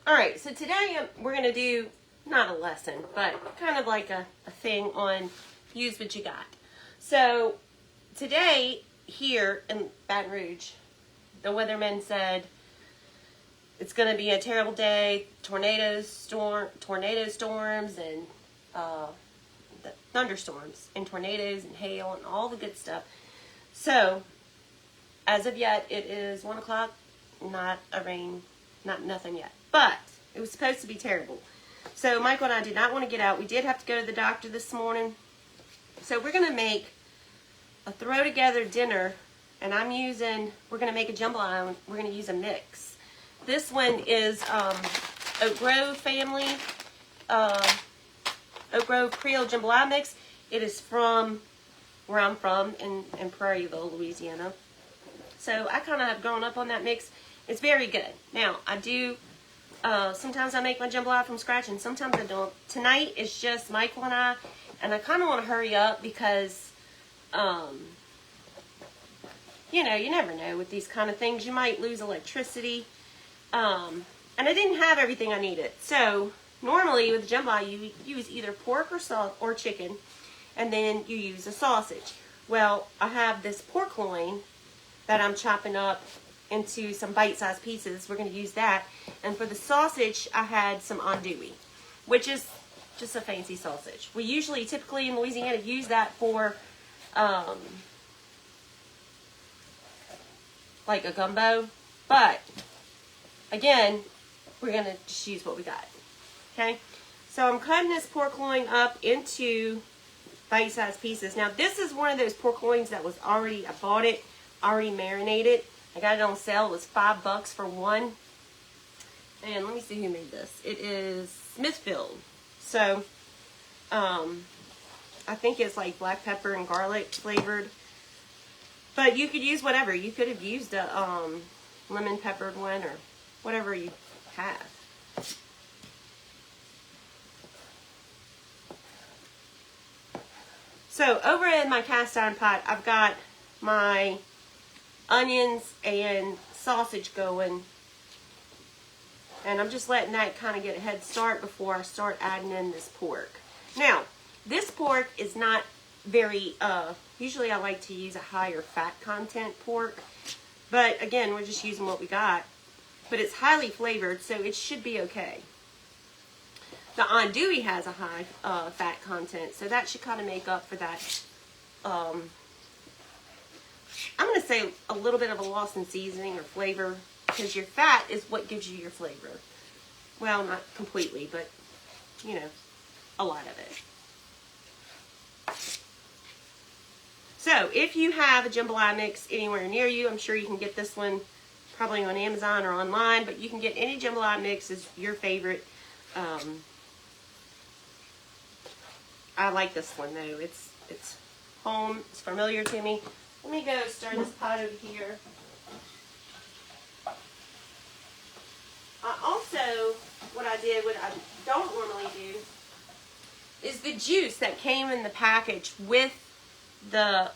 Alright, so today we're going to do, not a lesson, but kind of like a thing on use what you got. So today here in Baton Rouge, the weatherman said it's going to be a terrible day, tornado storms and the thunderstorms and tornadoes and hail and all the good stuff. So as of yet, it is 1 o'clock, not nothing yet. But it was supposed to be terrible. So Michael and I did not want to get out. We did have to go to the doctor this morning. So we're going to make a throw together dinner. And we're going to make a jambalaya. We're going to use a mix. This one is Oak Grove family, Oak Grove Creole jambalaya mix. It is from where I'm from in Prairieville, Louisiana. So I kind of have grown up on that mix. It's very good. Now, I do, sometimes I make my jambalaya from scratch and sometimes I don't. Tonight is just Michael and I kind of want to hurry up because, you know, you never know with these kind of things. You might lose electricity. And I didn't have everything I needed. So, normally with jambalaya, you use either pork or chicken, and then you use a sausage. Well, I have this pork loin that I'm chopping up into some bite-sized pieces. We're going to use that. And for the sausage, I had some andouille, which is just a fancy sausage. We usually, typically in Louisiana, use that for like a gumbo. But, again, we're going to just use what we got. Okay? So I'm cutting this pork loin up into bite-sized pieces. Now, this is one of those pork loins that was I bought it already marinated. I got it on sale. It was $5 for one. And let me see who made this. It is Smithfield. So, I think it's like black pepper and garlic flavored. But you could use whatever. You could have used a lemon peppered one or whatever you have. So, over in my cast iron pot, I've got my onions and sausage going, and I'm just letting that kind of get a head start before I start adding in this pork. Now, this pork is not very, usually I like to use a higher fat content pork, but again, we're just using what we got, but it's highly flavored, so it should be okay. The andouille has a high fat content, so that should kind of make up for that. I'm going to say a little bit of a loss in seasoning or flavor, because your fat is what gives you your flavor. Well, not completely, but, you know, a lot of it. So, if you have a jambalaya mix anywhere near you, I'm sure you can get this one probably on Amazon or online, but you can get any jambalaya mix as your favorite. I like this one, though. It's home. It's familiar to me. Let me go stir this pot over here. Also, what I don't normally do, is the juice that came in the package with the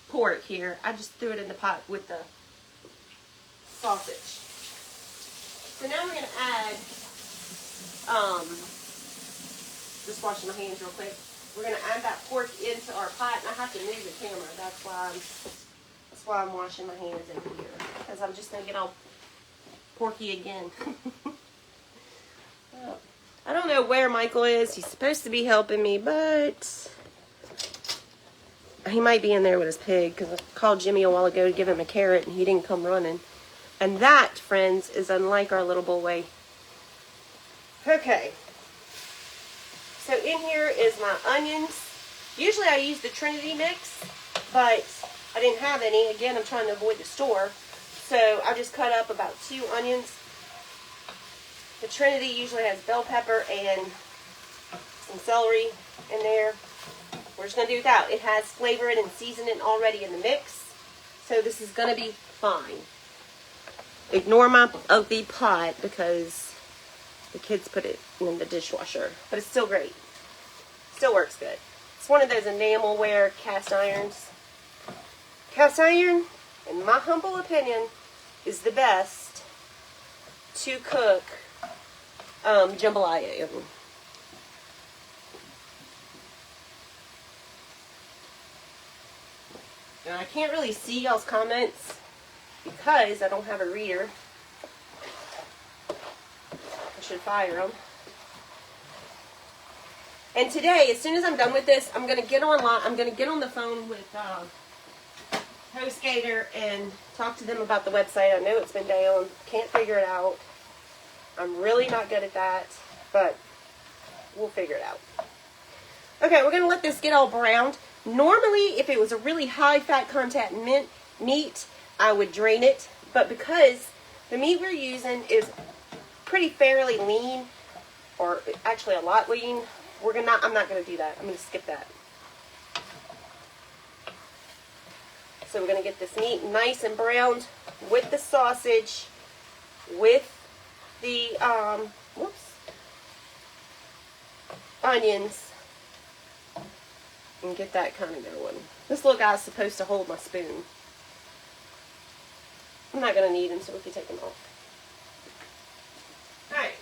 pork here. I just threw it in the pot with the sausage. So now we're going to add, just washing my hands real quick. We're going to add that pork into our pot, and I have to move the camera. That's why I'm washing my hands in here, because I'm just going to get all porky again. I don't know where Michael is. He's supposed to be helping me, but he might be in there with his pig, because I called Jimmy a while ago to give him a carrot, and he didn't come running. And that, friends, is unlike our little boy. Okay. So in here is my onions. Usually I use the Trinity mix, but I didn't have any. Again, I'm trying to avoid the store. So I just cut up about 2 onions. The Trinity usually has bell pepper and some celery in there. We're just going to do without. It has flavored and seasoning already in the mix. So this is going to be fine. Ignore my ugly pot because the kids put it in the dishwasher. But it's still great. Still works good. It's one of those enamelware cast irons. Cast iron, in my humble opinion, is the best to cook jambalaya in. Now I can't really see y'all's comments because I don't have a reader. I should fire them. And today, as soon as I'm done with this, I'm going to get online. I'm going to get on the phone with HostGator and talk to them about the website. I know it's been down. Can't figure it out. I'm really not good at that, but we'll figure it out. Okay, we're going to let this get all browned. Normally, if it was a really high fat content meat, I would drain it. But because the meat we're using is pretty fairly lean, or actually a lot lean, I'm not going to do that. I'm going to skip that. So we're going to get this meat nice and browned with the sausage, with the onions, and get that kind of going. This little guy's supposed to hold my spoon. I'm not going to need him, so we can take him off. Alright.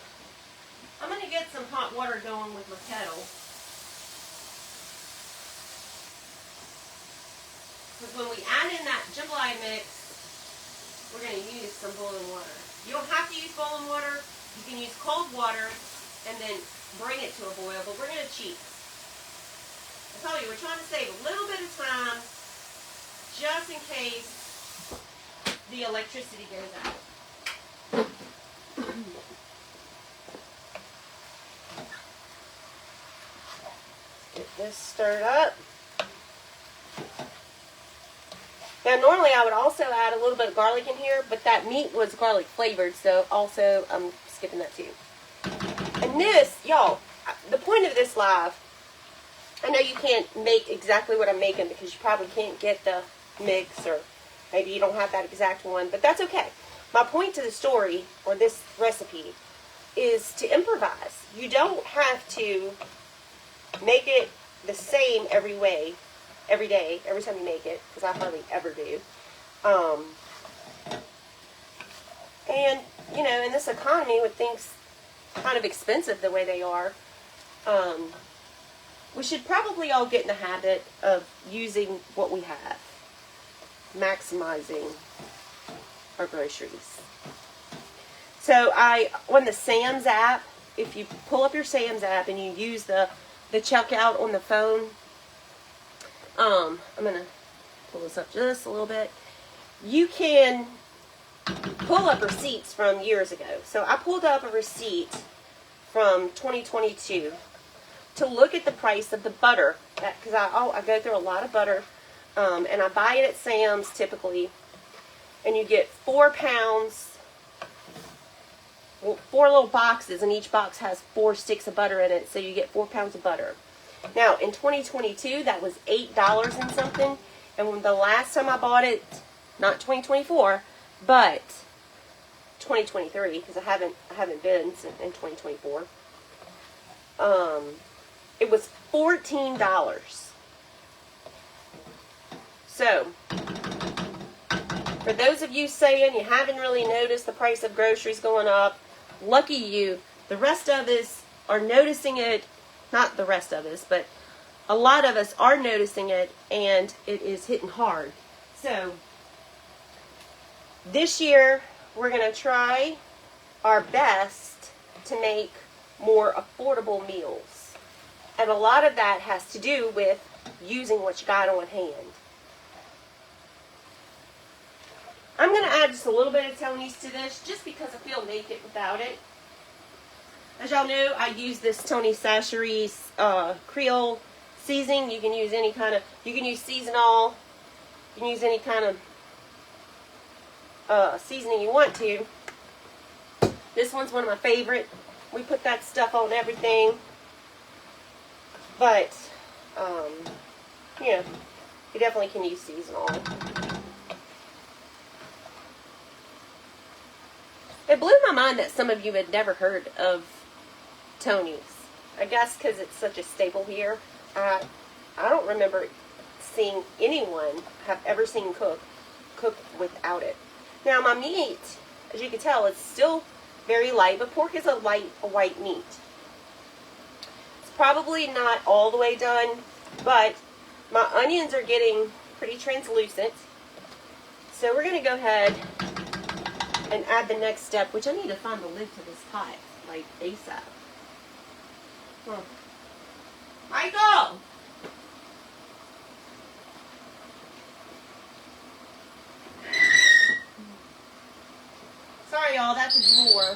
I'm going to get some hot water going with my kettle. Because when we add in that jambalaya mix, we're going to use some boiling water. You don't have to use boiling water. You can use cold water and then bring it to a boil, but we're going to cheat. I tell you, we're trying to save a little bit of time just in case the electricity goes out. Get this stirred up. Now normally I would also add a little bit of garlic in here, but that meat was garlic flavored, so also I'm skipping that too. And this, y'all, the point of this live, I know you can't make exactly what I'm making because you probably can't get the mix, or maybe you don't have that exact one, but that's okay. My point to the story, or this recipe, is to improvise. You don't have to make it the same every day, every time you make it, because I hardly ever do. And, you know, in this economy with things kind of expensive the way they are, we should probably all get in the habit of using what we have, maximizing our groceries. So on the Sam's app, if you pull up your Sam's app and you use the checkout on the phone, I'm going to pull this up just a little bit. You can pull up receipts from years ago. So I pulled up a receipt from 2022 to look at the price of the butter, because I go through a lot of butter, and I buy it at Sam's typically, and you get 4 pounds, well, 4 little boxes, and each box has 4 sticks of butter in it, so you get 4 pounds of butter. Now, in 2022, that was $8 and something, and when the last time I bought it, not 2024, but 2023, because I haven't been in 2024, it was $14. So, for those of you saying you haven't really noticed the price of groceries going up, lucky you. The rest of us are noticing it. Not the rest of us, but a lot of us are noticing it, and it is hitting hard. So, this year, we're going to try our best to make more affordable meals. And a lot of that has to do with using what you got on hand. I'm going to add just a little bit of Tony's to this, just because I feel naked without it. As y'all know, I use this Tony Chachere's Creole seasoning. You can use any kind of, you can use seasonal, you can use any kind of seasoning you want to. This one's one of my favorite. We put that stuff on everything. But, you know, you definitely can use seasonal. It blew my mind that some of you had never heard of Tony's. I guess because it's such a staple here. I don't remember seeing anyone have ever seen cook without it. Now my meat, as you can tell, it's still very light, but pork is a white meat. It's probably not all the way done, but my onions are getting pretty translucent. So we're going to go ahead and add the next step, which I need to find the lid to this pot, like ASAP. Huh. Michael! Sorry, y'all, that's a drawer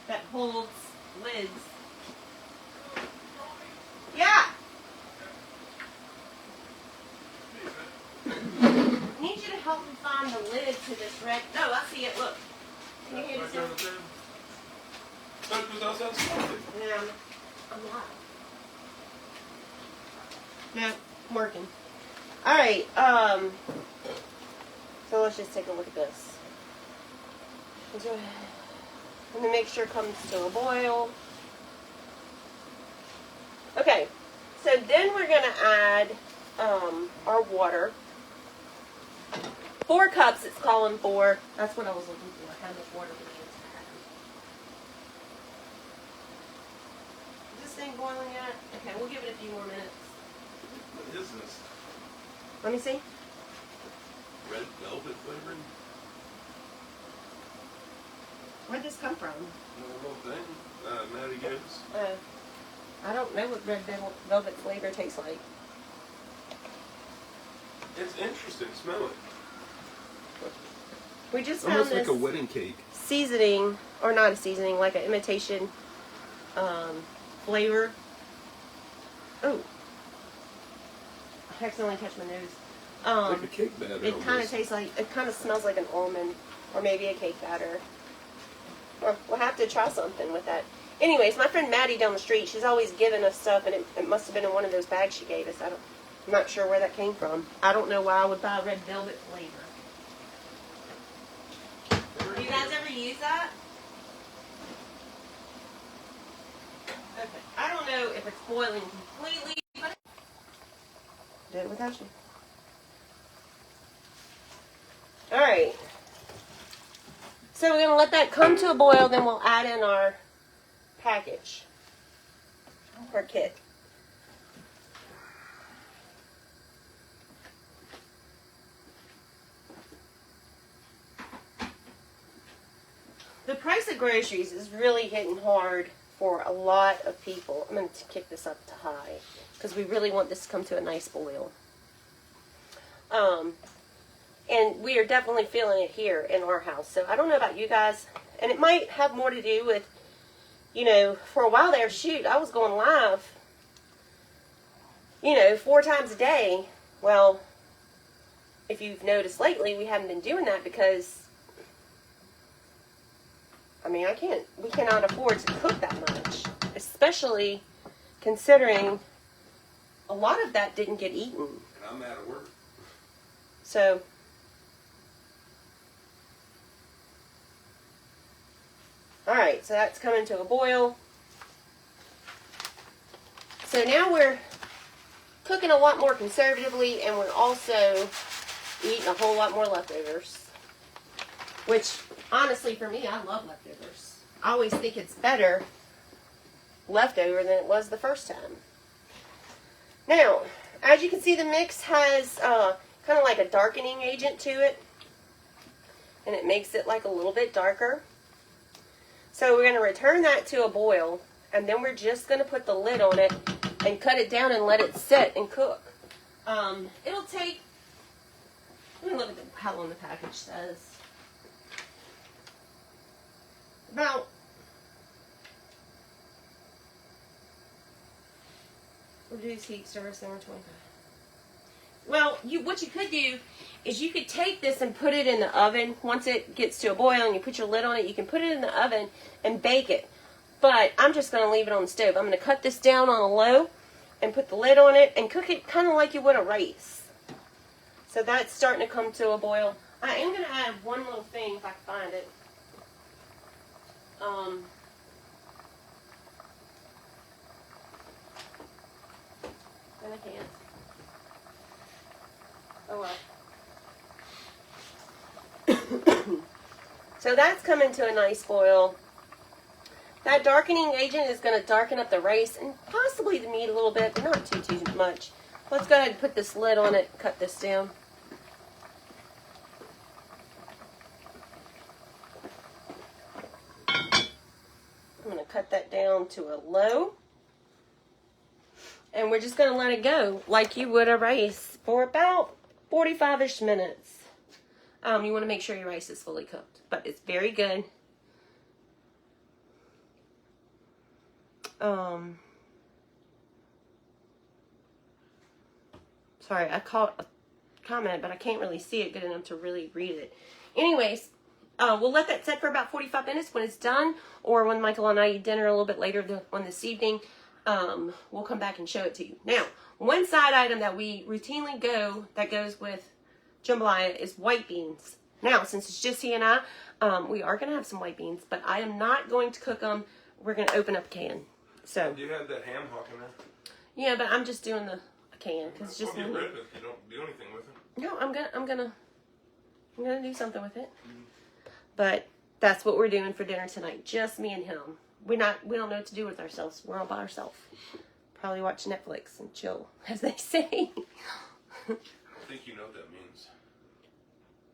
that holds lids. Yeah! I need you to help me find the lid to this red. No, I see it. Look. Can you hear this? Yeah, I'm not. No, I'm working. Alright, so let's just take a look at this. And the mixture comes to a boil. Okay, so then we're going to add our water. 4 cups it's calling for. That's what I was looking for. How much water we need to add. Is this thing boiling yet? Okay, we'll give it a few more minutes. What is this? Let me see. Red velvet flavoring? Where'd this come from? No thing. Maddie gives. I don't know what red velvet flavor tastes like. It's interesting. Smell it. We just found Almost this like a wedding cake. seasoning, or not a seasoning, like an imitation flavor. Oh, I accidentally touched my nose. Like a cake batter. It kind of tastes like, it kind of smells like an almond, or maybe a cake batter. Well, we'll have to try something with that. Anyways, my friend Maddie down the street, she's always giving us stuff, and it must have been in one of those bags she gave us. I'm not sure where that came from. I don't know why I would buy red velvet flavor. Do you guys ever use that? Okay. I don't know if it's boiling completely, but do it without you. Alright. So we're going to let that come to a boil, then we'll add in our package, our kit. The price of groceries is really hitting hard for a lot of people. I'm going to kick this up to high because we really want this to come to a nice boil. And we are definitely feeling it here in our house. So I don't know about you guys, and it might have more to do with, you know, for a while there, shoot, I was going live, you know, 4 times a day. Well, if you've noticed lately, we haven't been doing that because, I mean, we cannot afford to cook that much, especially considering a lot of that didn't get eaten. And I'm out of work. So, alright, so that's coming to a boil. So now we're cooking a lot more conservatively, and we're also eating a whole lot more leftovers. Which, honestly, for me, I love leftovers. I always think it's better leftover than it was the first time. Now, as you can see, the mix has kind of like a darkening agent to it. And it makes it like a little bit darker. So we're going to return that to a boil. And then we're just going to put the lid on it and cut it down and let it sit and cook. It'll take, let me look at how long the package says. About reduce heat, stir, simmer 25. Well, what you could do is you could take this and put it in the oven. Once it gets to a boil and you put your lid on it, you can put it in the oven and bake it. But I'm just going to leave it on the stove. I'm going to cut this down on a low and put the lid on it and cook it kind of like you would a rice. So that's starting to come to a boil. I am going to add one little thing if I can find it. And I can't. Oh well. So that's coming to a nice boil. That darkening agent is going to darken up the rice and possibly the meat a little bit, but not too much. Let's go ahead and put this lid on it and cut this down. I'm going to cut that down to a low. And we're just going to let it go like you would a rice for about 45-ish minutes. You want to make sure your rice is fully cooked, but it's very good. Sorry, I caught a comment, but I can't really see it good enough to really read it. Anyways, we'll let that set for about 45 minutes. When it's done, or when Michael and I eat dinner a little bit later on this evening, we'll come back and show it to you. Now, one side item that we routinely that goes with jambalaya is white beans. Now, since it's just he and I, we are going to have some white beans, but I am not going to cook them. We're going to open up a can. So. Do you have that ham hock in there? Yeah, but I'm just doing a can because it's just. Well, get rid of it. You don't do anything with it. No, I'm gonna do something with it. But that's what we're doing for dinner tonight. Just me and him. We don't know what to do with ourselves. We're all by ourselves. Probably watch Netflix and chill, as they say. I think you know what that means.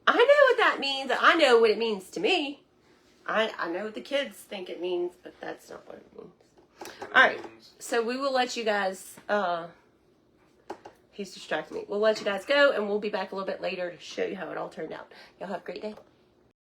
I know what that means. I know what it means to me. I know what the kids think it means, but that's not what it means. All right, so we will let you guys, he's distracting me. We'll let you guys go, and we'll be back a little bit later to show you how it all turned out. Y'all have a great day.